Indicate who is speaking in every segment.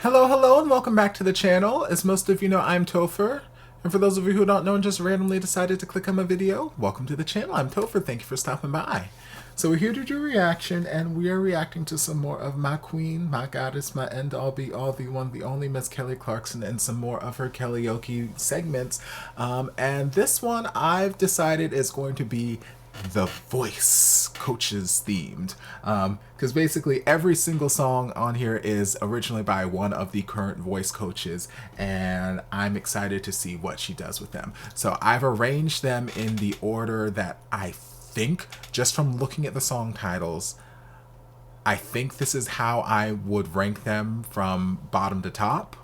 Speaker 1: Hello, hello, and welcome back to the channel. As most of you know, I'm Topher. And for those of you who don't know and just randomly decided to click on my video, welcome to the channel. I'm Topher. Thank you for stopping by. So we're here to do a reaction, and we are reacting to some more of my queen, my goddess, my end-all, be-all, the one, the only Miss Kelly Clarkson, and some more of her Kellyoke segments. And this one I've decided is going to be the voice coaches themed, because basically every single song on here is originally by one of the current voice coaches, and I'm excited to see what she does with them. So I've arranged them in the order that I think, just from looking at the song titles, I think this is how I would rank them from bottom to top.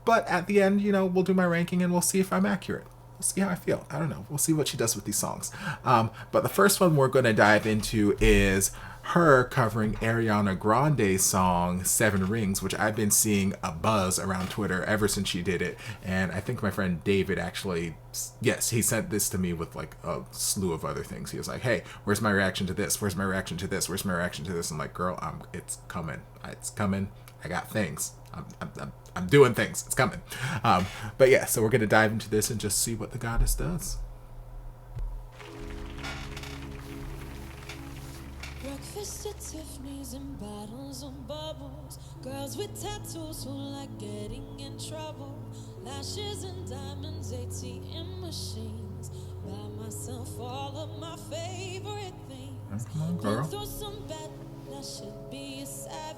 Speaker 1: But at the end, you know, we'll do my ranking and we'll see if I'm accurate. We'll see how I feel. I don't know. We'll see what she does with these songs. But the first one we're going to dive into is her covering Ariana Grande's song 7 Rings, which I've been seeing a buzz around Twitter ever since she did it. And I think my friend David actually, yes, he sent this to me with like a slew of other things. He was like, hey, where's my reaction to this? Where's my reaction to this? Where's my reaction to this? I'm like, girl, it's coming. It's coming. I got things. I'm doing things. It's coming. But yeah, so we're going to dive into this and just see what the goddess does.
Speaker 2: Breakfast at Tiffany's and bottles of bubbles. Girls with tattoos who like getting in trouble. Lashes and diamonds, ATM machines. Buy myself all of my favorite things.
Speaker 1: Come on, girl.
Speaker 2: Through some bed, I should be a savage.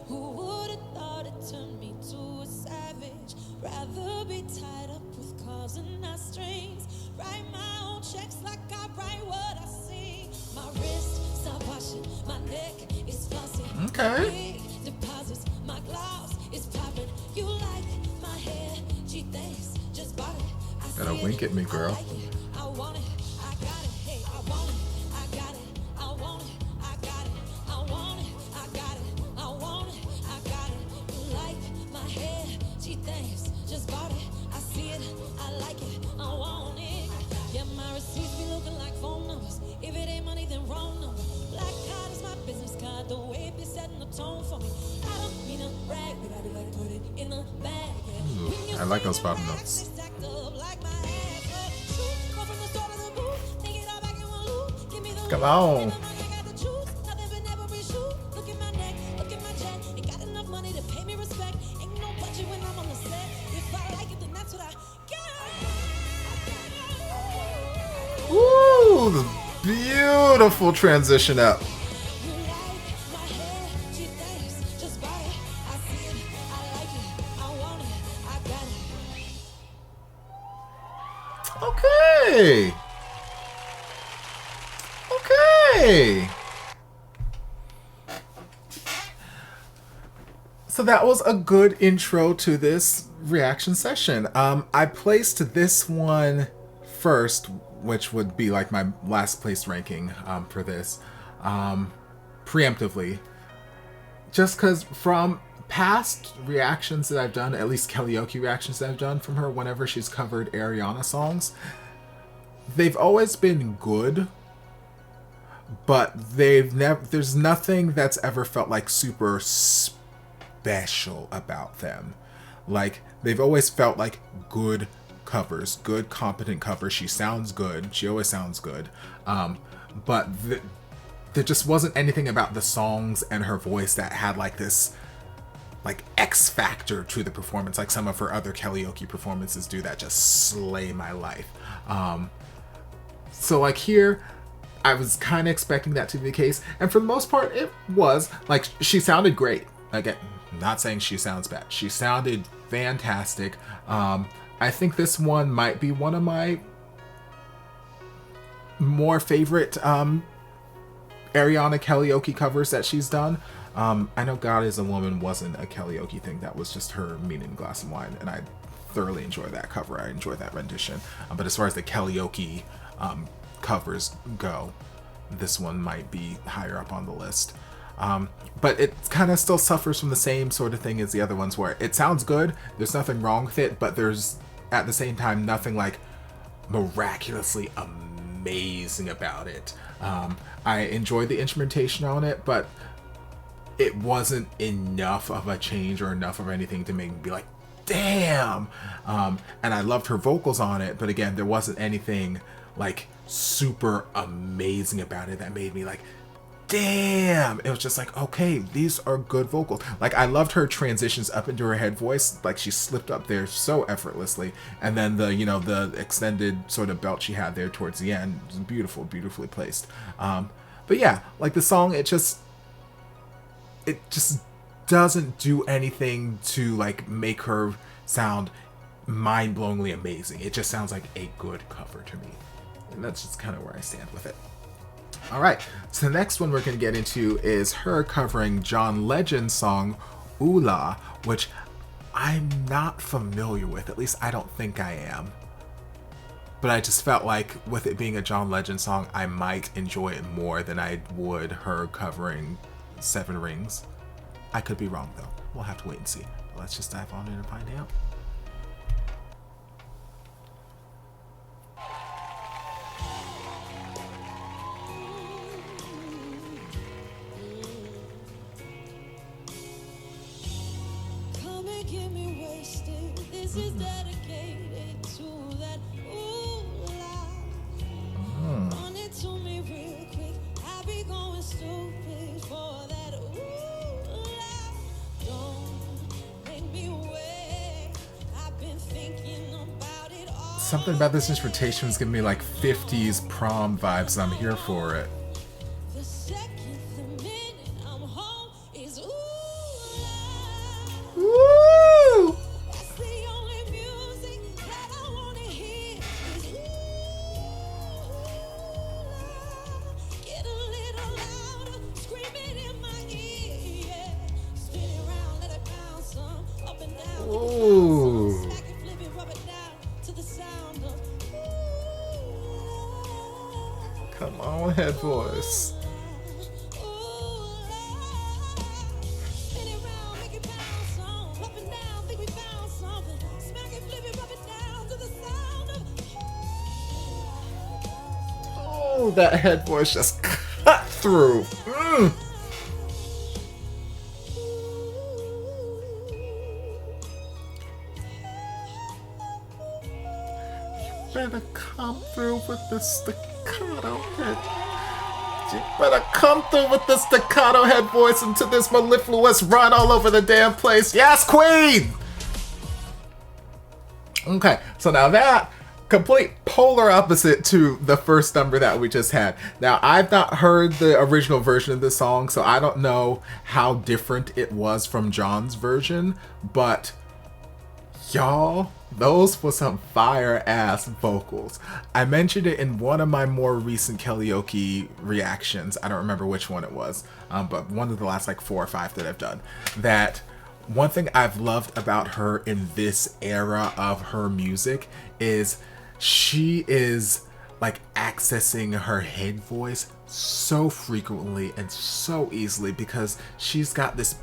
Speaker 2: Who would have thought it turned me to a savage? Rather be tied up with calls and not strings. Write my own checks like I write what I see. My wrist, stop watching. My neck is flossy.
Speaker 1: Okay.
Speaker 2: Big deposits, my gloss is popping. You like my hair? She thinks just bought it. I
Speaker 1: Gotta
Speaker 2: see
Speaker 1: wink
Speaker 2: it,
Speaker 1: at me, girl.
Speaker 2: I like it, I want it, I got it. Hey, I want it, I got it. I want it, I got it. I want it, I got it. I want it, I got it. You like my hair? She thinks just bought it. I see it, I like it. I want it. Yeah, my receipts be looking like phone numbers. If it ain't money, then wrong number. Black card is my business card. The way it be setting the tone for me. I don't mean to brag, but I do like to put it in the bag.
Speaker 1: Ooh, I like those bottom notes. Come on. Ooh, the beautiful transition up. Okay. Okay. So that was a good intro to this reaction session. I placed this one first, which would be like my last place ranking for this, preemptively. Just because from past reactions that I've done, at least Kellyoke reactions that I've done from her whenever she's covered Ariana songs, they've always been good, but there's nothing that's ever felt like super special about them. Like, they've always felt like good covers, good competent covers. She sounds good. She always sounds good. But there just wasn't anything about the songs and her voice that had like this like X factor to the performance, like some of her other Kellyoke performances do that just slay my life. So like here, I was kind of expecting that to be the case, and for the most part it was. Like, she sounded great. Again, not saying she sounds bad. She sounded fantastic. I think this one might be one of my more favorite Ariana Kellyoke covers that she's done. I know God is a Woman wasn't a Kellyoke thing. That was just her meaning a glass of wine, and I thoroughly enjoy that cover. I enjoy that rendition. But as far as the Kellyoke covers go, this one might be higher up on the list. But it kind of still suffers from the same sort of thing as the other ones, where it sounds good, there's nothing wrong with it, but there's at the same time nothing like miraculously amazing about it. I enjoyed the instrumentation on it, but it wasn't enough of a change or enough of anything to make me be like, damn. And I loved her vocals on it, but again, there wasn't anything like super amazing about it that made me like, damn. It was just like, okay, these are good vocals. Like, I loved her transitions up into her head voice. Like, she slipped up there so effortlessly, and then the, you know, the extended sort of belt she had there towards the end was beautiful, beautifully placed. But yeah, like the song, it just doesn't do anything to like make her sound mind-blowingly amazing. It just sounds like a good cover to me, and that's just kind of where I stand with it. All right, so the next one we're going to get into is her covering John Legend's song Oola, which I'm not familiar with. At least I don't think I am. But I just felt like with it being a John Legend song, I might enjoy it more than I would her covering Seven Rings. I could be wrong though. We'll have to wait and see. Let's just dive on in and find out.
Speaker 2: Come and get me wasted. This is dedicated to that ooh la. Run it to me real quick. I be going stupid for that ooh la. Don't make me wait. I've been thinking about it all.
Speaker 1: Something about this instrumentation is giving me like 50s prom vibes, and I'm here for it.
Speaker 2: The second, the minute I'm home is ooh la.
Speaker 1: Woo!
Speaker 2: That's the only music that I wanna hear is ooh la. Get a little louder, scream it in my ear, yeah. Spin it around, let it bounce some up and down.
Speaker 1: Ooh.
Speaker 2: Smack it, flip it, rub it down to the sound of
Speaker 1: Come on, head voice. Oh, that head voice just cut through. Better come through with the staccato head. You better come through with the staccato head voice into this mellifluous run all over the damn place. Yes, queen! Okay, so now that complete polar opposite to the first number that we just had. Now, I've not heard the original version of this song, so I don't know how different it was from John's version, but y'all, those were some fire-ass vocals. I mentioned it in one of my more recent Kellyoke reactions. I don't remember which one it was, but one of the last like 4 or 5 that I've done. That one thing I've loved about her in this era of her music is she is like accessing her head voice so frequently and so easily because she's got this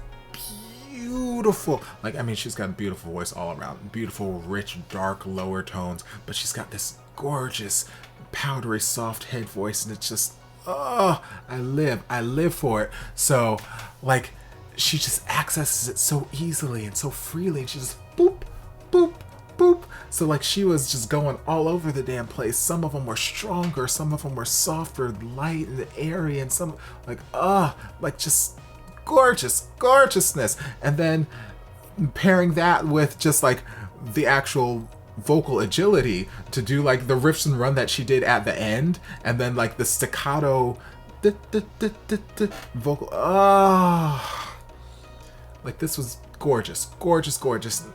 Speaker 1: beautiful, like, I mean, she's got a beautiful voice all around. Beautiful, rich, dark, lower tones, but she's got this gorgeous, powdery, soft head voice, and it's just, oh, I live for it. So, like, she just accesses it so easily and so freely, and she just boop, boop, boop. So, like, she was just going all over the damn place. Some of them were stronger, some of them were softer, light and airy, and some, like, like, just gorgeousness. And then pairing that with just like the actual vocal agility to do like the riffs and run that she did at the end, and then like the staccato vocal, like, this was gorgeous.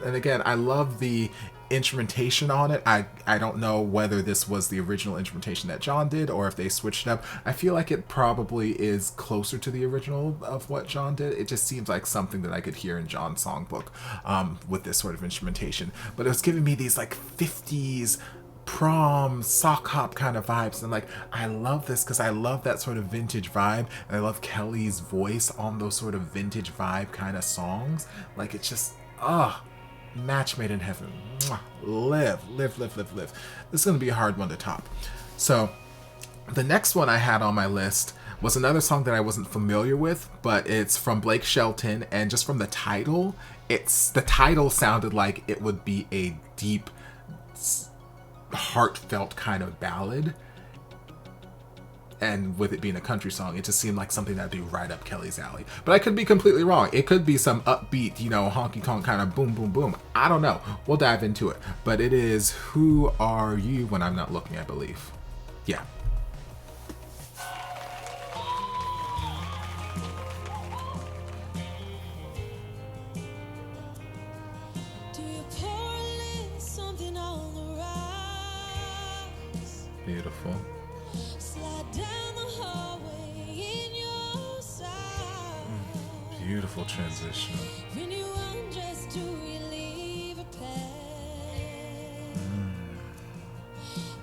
Speaker 1: And again, I love the instrumentation on it. I don't know whether this was the original instrumentation that John did or if they switched it up. I feel like it probably is closer to the original of what John did. It just seems like something that I could hear in John's songbook with this sort of instrumentation. But it was giving me these like 50s prom sock hop kind of vibes, and like, I love this because I love that sort of vintage vibe, and I love Kelly's voice on those sort of vintage vibe kind of songs. Like, it's just match made in heaven. Mwah. Live. This is gonna be a hard one to top. So the next one I had on my list was another song that I wasn't familiar with, but it's from Blake Shelton, and just from the title, the title sounded like it would be a deep, heartfelt kind of ballad. And with it being a country song, it just seemed like something that'd be right up Kelly's alley. But I could be completely wrong. It could be some upbeat, you know, honky tonk kind of boom, boom, boom. I don't know. We'll dive into it. But it is Who Are You When I'm Not Looking, I believe. Yeah.
Speaker 2: Do you pour a little something on the rocks?
Speaker 1: Beautiful.
Speaker 2: Slide down the hallway in your side.
Speaker 1: Beautiful transition.
Speaker 2: When you undress, do you leave a pad?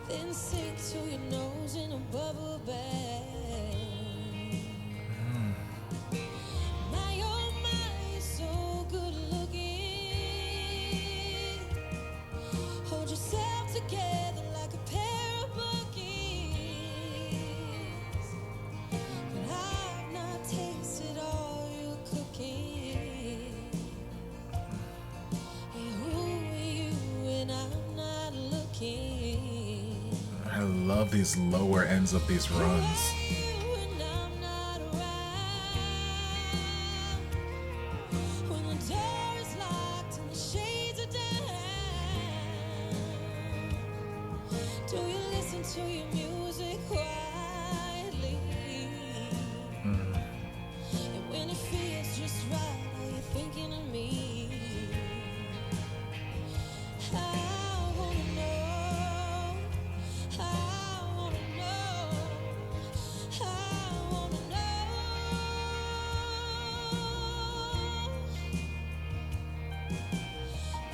Speaker 2: Then sink to your nose in a bubble bath. My oh my, you're so good looking. Hold yourself together like a pair of bookies. But I've not tasted all your cooking. Hey, who are you when I'm not looking?
Speaker 1: I love these lower ends of these runs.
Speaker 2: When I'm not around. When the door is locked and the shades are down. Do you listen to your music quietly? And when it feels just right, are you thinking of me? I wanna know. I wanna know. I wanna know.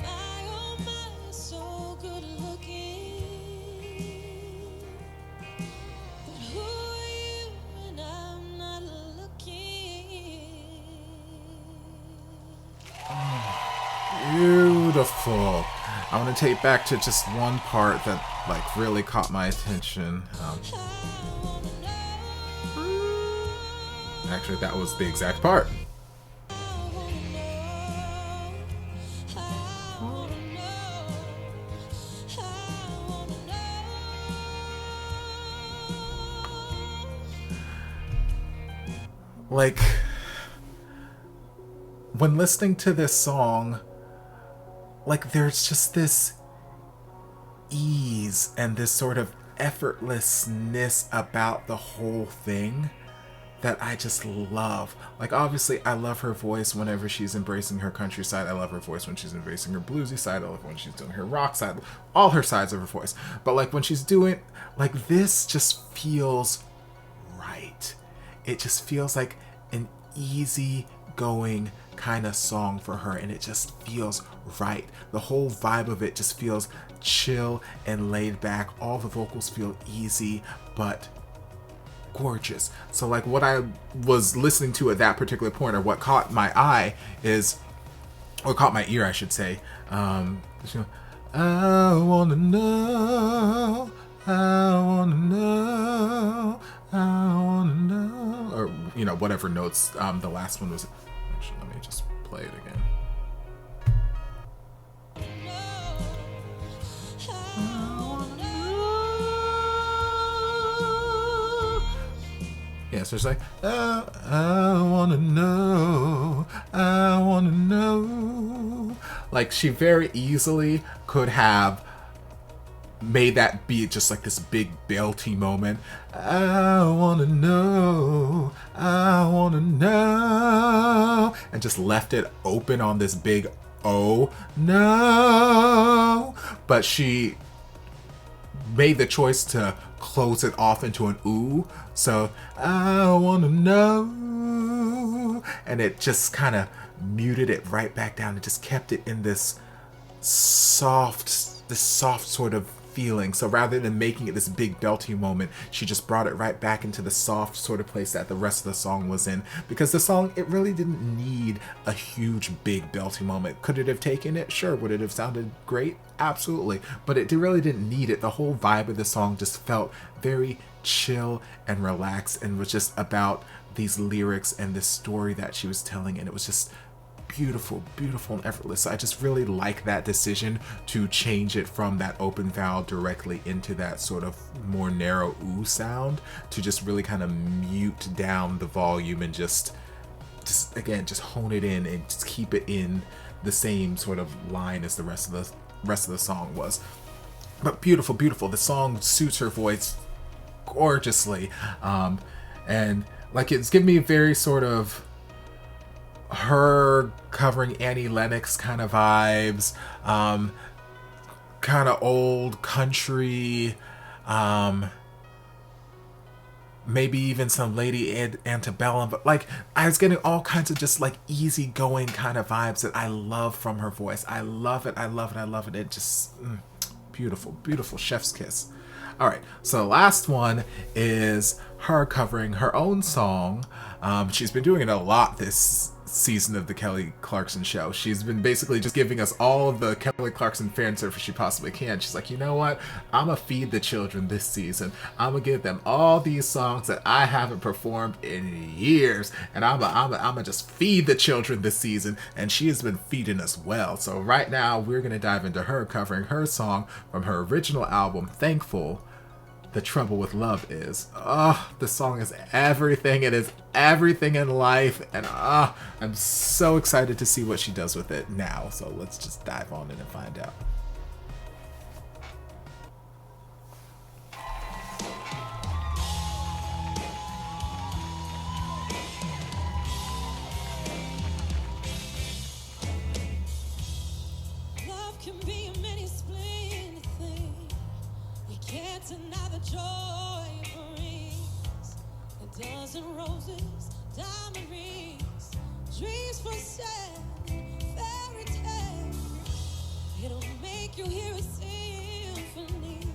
Speaker 2: My oh my, you're so good looking. But who are you when I'm not looking?
Speaker 1: Beautiful. I want to take back to just one part that like really caught my attention.
Speaker 2: I wanna know.
Speaker 1: Actually, that was the exact part.
Speaker 2: I wanna know. I wanna know. I wanna know.
Speaker 1: Like, when listening to this song, like there's just this ease and this sort of effortlessness about the whole thing that I just love. Like, obviously, I love her voice whenever she's embracing her country side. I love her voice when she's embracing her bluesy side. I love when she's doing her rock side. All her sides of her voice. But, like, when she's doing, like, this just feels right. It just feels like an easy going kind of song for her, and it just feels right. The whole vibe of it just feels chill and laid back. All the vocals feel easy, but gorgeous. So like what I was listening to at that particular point, or what caught my eye is, or caught my ear I should say, I wanna know, I wanna know, I wanna know, or you know, whatever notes the last one was. Actually, let me just play it again. Yeah, so it's like, I wanna know, I wanna know. Like, she very easily could have made that be just like this big belty moment. I wanna know, I wanna know, and just left it open on this big oh no. But she made the choice to close it off into an ooh. So I wanna know, and it just kind of muted it right back down and just kept it in this soft sort of feeling. So rather than making it this big belty moment, she just brought it right back into the soft sort of place that the rest of the song was in. Because the song, it really didn't need a huge big belty moment. Could it have taken it? Sure. Would it have sounded great? Absolutely. But it really didn't need it. The whole vibe of the song just felt very chill and relaxed, and was just about these lyrics and this story that she was telling, and it was just beautiful, beautiful and effortless. So I just really like that decision to change it from that open vowel directly into that sort of more narrow ooh sound, to just really kind of mute down the volume and just again just hone it in and just keep it in the same sort of line as the rest of the song was. But beautiful, beautiful. The song suits her voice gorgeously, and like it's giving me a very sort of her covering Annie Lennox kind of vibes, kind of old country, maybe even some Lady Antebellum, but like I was getting all kinds of just like easygoing kind of vibes that I love from her voice. I love it, I love it, I love it. It just beautiful, beautiful, chef's kiss. All right, so the last one is her covering her own song. She's been doing it a lot this season of the Kelly Clarkson show. She's been basically just giving us all the Kelly Clarkson fan service she possibly can. She's like, you know what? I'm gonna feed the children this season. I'm gonna give them all these songs that I haven't performed in years, and I'm gonna just feed the children this season. And she has been feeding us well. So right now we're gonna dive into her covering her song from her original album, Thankful. The Trouble with Love Is. The song is everything. It is everything in life. And I'm so excited to see what she does with it now. So let's just dive on in and find out.
Speaker 2: Love can be a many splendid thing. You can't deny the joy it brings. A dozen roses, diamond rings, dreams for sale, fairy tale. It'll make you hear a symphony,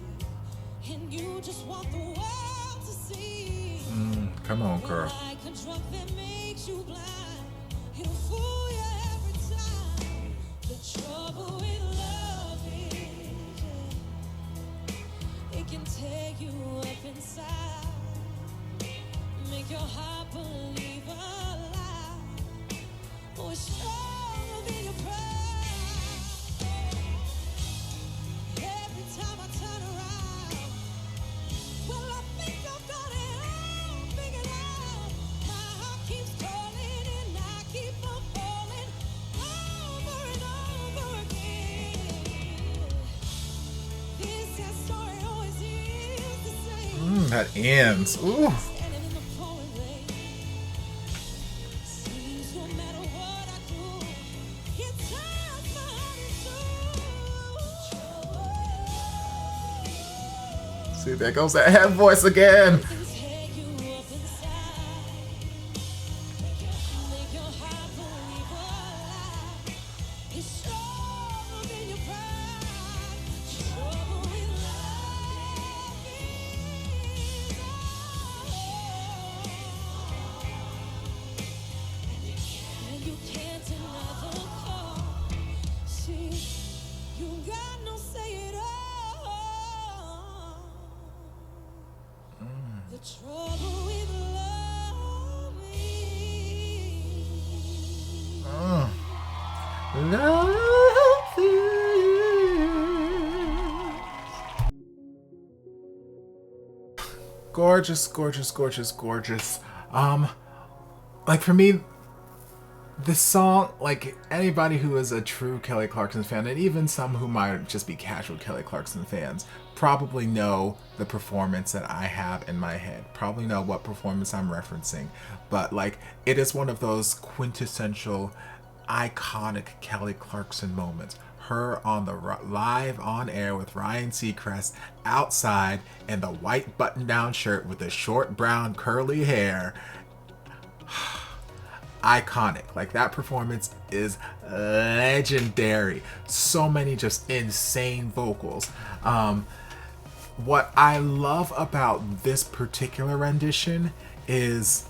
Speaker 2: and you just want the world to see.
Speaker 1: Come on, girl.
Speaker 2: Like a drug that makes you blind, it'll fool you every time. The trouble with love is it can tear you up inside, make your heart believe a lie. Oh, it's stronger than your pride. Every time I turn around, well, I think I've got it all figured out. My heart keeps calling and I keep on falling over and over again. This sad story always is the same.
Speaker 1: That ends. Ooh.
Speaker 2: Standing in the pouring rain. Seems no matter what I do, it turns my heart into.
Speaker 1: See, there goes that head voice again.
Speaker 2: Can tear you up inside, make your heart believe a lie. It's stronger than your pride. Trouble with love is and you can't deny the call. See, you got no say at all. The trouble with love is
Speaker 1: Love is. Gorgeous, gorgeous, gorgeous, gorgeous. Like for me, this song, like anybody who is a true Kelly Clarkson fan, and even some who might just be casual Kelly Clarkson fans, probably know the performance that I have in my head, probably know what performance I'm referencing. But like, it is one of those quintessential, iconic Kelly Clarkson moments. Her on the live on air with Ryan Seacrest outside in the white button-down shirt with the short brown curly hair. Iconic. Like, that performance is legendary. So many just insane vocals. What I love about this particular rendition is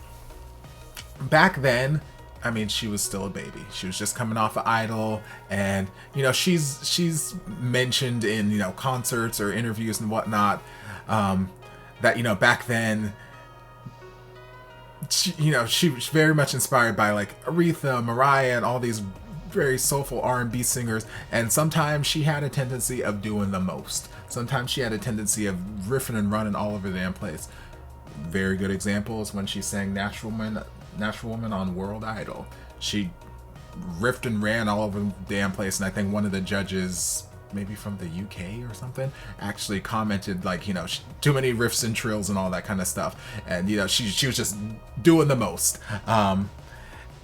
Speaker 1: back then, I mean, she was still a baby. She was just coming off of Idol, and she's mentioned in concerts or interviews and whatnot, that back then, she was very much inspired by like Aretha, Mariah, and all these very soulful R&B singers, and sometimes she had a tendency of doing the most. Sometimes she had a tendency of riffing and running all over the damn place. Very good examples when she sang Natural Woman on World Idol. She riffed and ran all over the damn place, and I think one of the judges, maybe from the UK or something, actually commented like, too many riffs and trills and all that kind of stuff. And she was just doing the most.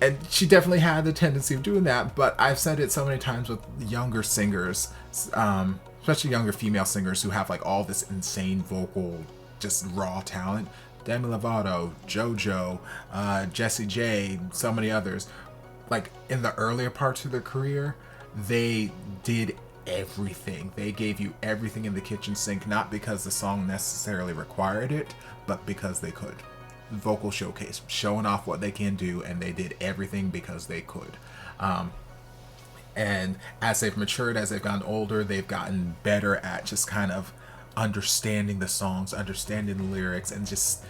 Speaker 1: And she definitely had the tendency of doing that, but I've said it so many times with younger singers, especially younger female singers who have like all this insane vocal, just raw talent. Demi Lovato, JoJo, Jessie J, so many others. Like in the earlier parts of their career, they did everything. They gave you everything in the kitchen sink, not because the song necessarily required it, but because they could. Vocal showcase, showing off what they can do, and they did everything because they could. And as they've matured, as they've gotten older, they've gotten better at just kind of understanding the songs, understanding the lyrics, and just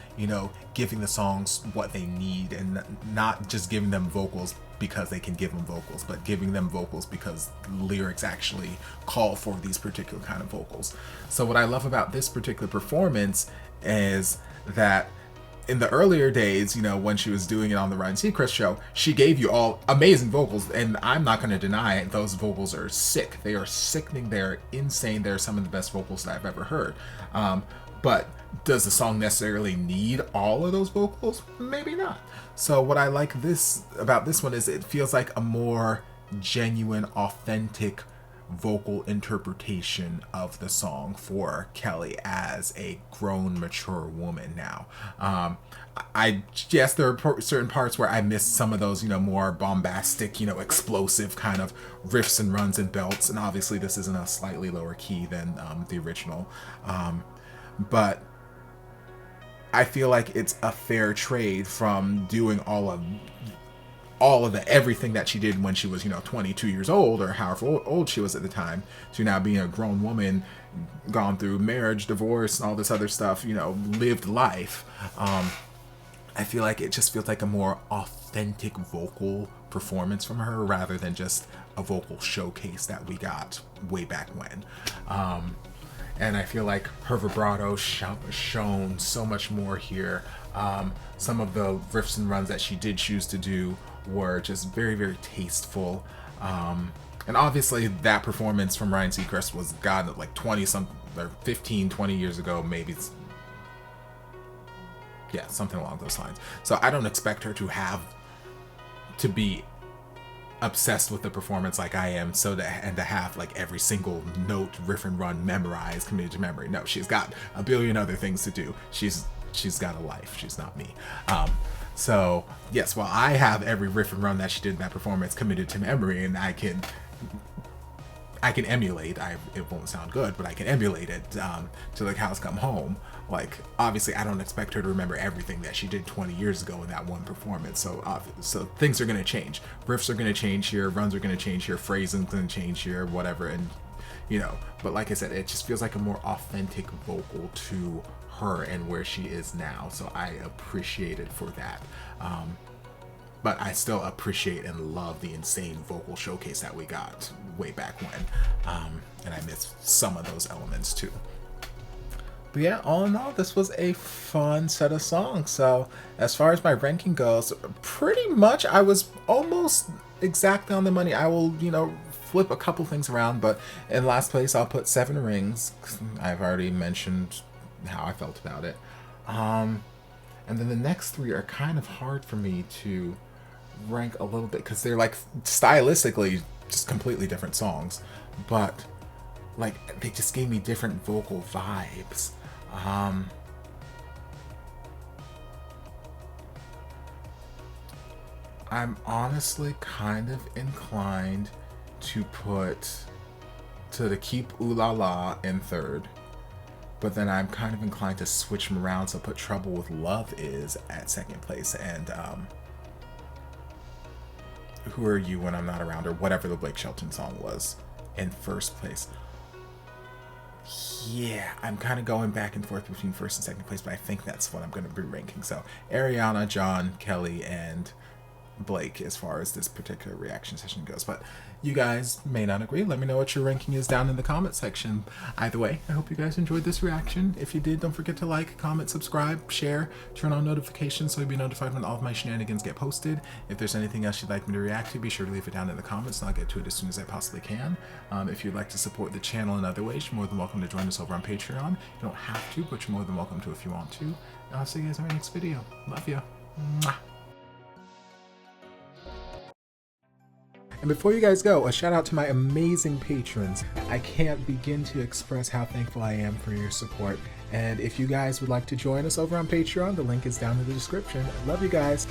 Speaker 1: giving the songs what they need, and not just giving them vocals because they can give them vocals, but giving them vocals because lyrics actually call for these particular kind of vocals. So what I love about this particular performance is that in the earlier days, when she was doing it on the Ryan Seacrest show, she gave you all amazing vocals, and I'm not going to deny it, those vocals are sick. They are sickening. They're insane. They're some of the best vocals that I've ever heard. But does the song necessarily need all of those vocals? Maybe not. So what I like about this one is it feels like a more genuine, authentic vocal interpretation of the song for Kelly as a grown, mature woman now. Yes, there are certain parts where I missed some of those, more bombastic, explosive kind of riffs and runs and belts, and obviously this is in a slightly lower key than the original. But I feel like it's a fair trade from doing all of the everything that she did when she was 22 years old, or however old she was at the time, to now being a grown woman, gone through marriage, divorce, and all this other stuff, lived life. I feel like it just feels like a more authentic vocal performance from her rather than just a vocal showcase that we got way back when. And I feel like her vibrato shone so much more here. Some of the riffs and runs that she did choose to do were just very, very tasteful. And obviously that performance from Ryan Seacrest was like 15, 20 years ago, maybe. Yeah, something along those lines. So I don't expect her to be obsessed with the performance like I am, to have like every single note, riff and run memorized, committed to memory. No, she's got a billion other things to do. She's got a life. She's not me. So yes, while I have every riff and run that she did in that performance committed to memory, and I can emulate, it won't sound good, but I can emulate it to the cows come home. Like, obviously I don't expect her to remember everything that she did 20 years ago in that one performance. So things are going to change. Riffs are going to change here, runs are going to change here, phrasing's going to change here, whatever. And but like I said, it just feels like a more authentic vocal to her and where she is now. So I appreciate it for that. But I still appreciate and love the insane vocal showcase that we got way back when. And I miss some of those elements too. But yeah, all in all, this was a fun set of songs. So as far as my ranking goes, pretty much I was almost exactly on the money. I will, flip a couple things around, but in last place I'll put 7 Rings. I've already mentioned how I felt about it. And then the next 3 are kind of hard for me to rank a little bit because they're like stylistically just completely different songs, but like they just gave me different vocal vibes. I'm honestly kind of inclined to keep Ooh La La in 3rd, but then I'm kind of inclined to switch them around. So put Trouble with Love is at second place, and Who Are You When I'm Not Around, or whatever the Blake Shelton song was, in first place. Yeah, I'm kind of going back and forth between first and second place, but I think that's what I'm going to be ranking. So Ariana, John, Kelly, and Blake as far as this particular reaction session goes. But you guys may not agree. Let me know what your ranking is down in the comment section. Either way, I hope you guys enjoyed this reaction. If you did, don't forget to like, comment, subscribe, share, turn on notifications so you'll be notified when all of my shenanigans get posted. If there's anything else you'd like me to react to, be sure to leave it down in the comments and I'll get to it as soon as I possibly can. If you'd like to support the channel in other ways, you're more than welcome to join us over on Patreon. You don't have to, but you're more than welcome to if you want to. And I'll see you guys in my next video. Love ya. Mwah. And before you guys go, a shout out to my amazing patrons. I can't begin to express how thankful I am for your support. And if you guys would like to join us over on Patreon, the link is down in the description. I love you guys.